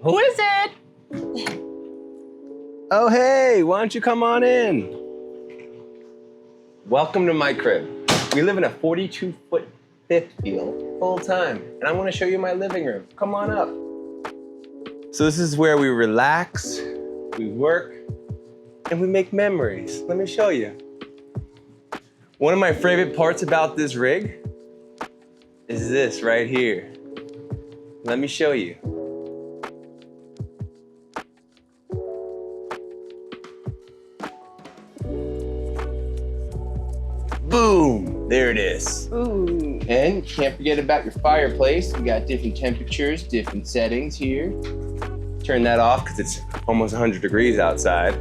Who is it? Oh, hey, why don't you come on in? Welcome to my crib. We live in a 42-foot fifth wheel full time, and I want to show you my living room. Come on up. So this is where we relax, we work, and we make memories. Let me show you. One of my favorite parts about this rig is this right here. Let me show you. Boom, there it is. Ooh. And you can't forget about your fireplace. We got different temperatures, different settings here. Turn that off because it's almost 100 degrees outside.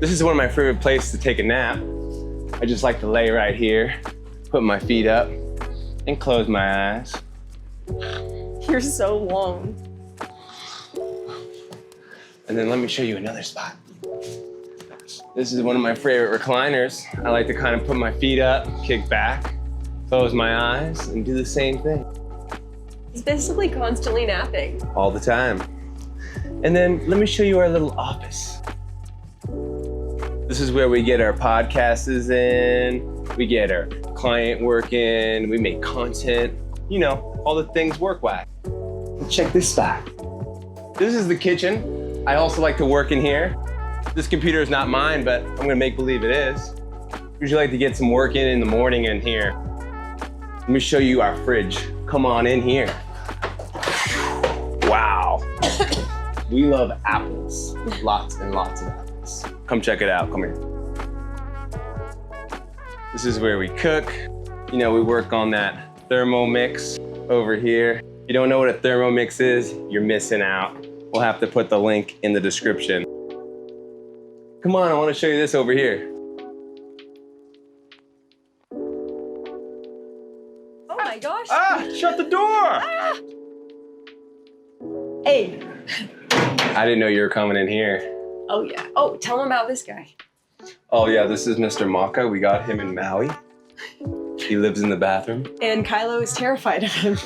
This is one of my favorite places to take a nap. I just like to lay right here, put my feet up, and close my eyes. You're so long. And then let me show you another spot. This is one of my favorite recliners. I like to kind of put my feet up, kick back, close my eyes, and do the same thing. He's basically constantly napping. All the time. And then let me show you our little office. This is where we get our podcasts in, we get our client work in, we make content, you know, all the things work-wise. Check this spot. This is the kitchen. I also like to work in here. This computer is not mine, but I'm gonna make believe it is. Usually like to get some work in the morning in here. Let me show you our fridge. Come on in here. Wow. We love apples. Lots and lots of apples. Come check it out, come here. This is where we cook. You know, we work on that Thermomix over here. If you don't know what a Thermomix is, you're missing out. We'll have to put the link in the description. Come on, I want to show you this over here. Oh my gosh. Ah, shut the door! Ah. Hey. I didn't know you were coming in here. Oh yeah. Oh, tell him about this guy. Oh yeah, this is Mr. Maka. We got him in Maui. He lives in the bathroom. And Kylo is terrified of him.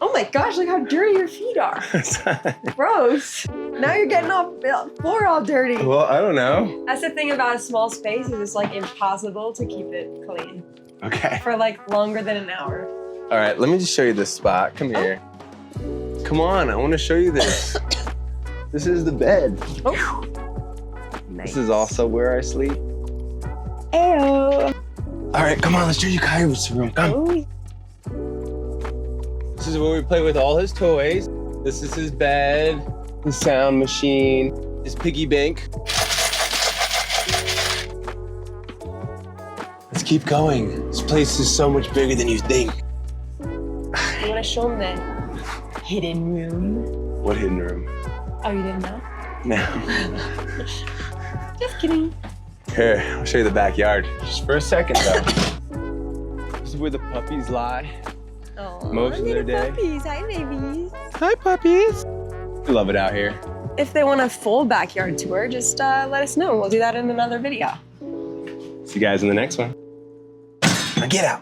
Oh my gosh, look how dirty your feet are. Gross. Now you're getting all floor all dirty. Well, I don't know. That's the thing about a small space is it's like impossible to keep it clean Okay. for like longer than an hour. All right, let me just show you this spot. Come here. Come on, I want to show you this. This is the bed. Oh. Nice. This is also where I sleep. Ayo. All right, come on, let's show you Kai's room. Come. Oh. This is where we play with all his toys. This is his bed, his sound machine, his piggy bank. Let's keep going. This place is so much bigger than you think. You want to show him the hidden room? What hidden room? Oh, you didn't know? No. Just kidding. Here, I'll show you the backyard. Just for a second, though. This is where the puppies lie. Aww, Most of their day. Puppies. Hi, babies. Hi, puppies. We love it out here. If they want a full backyard tour, just let us know. We'll do that in another video. See you guys in the next one. Now get out.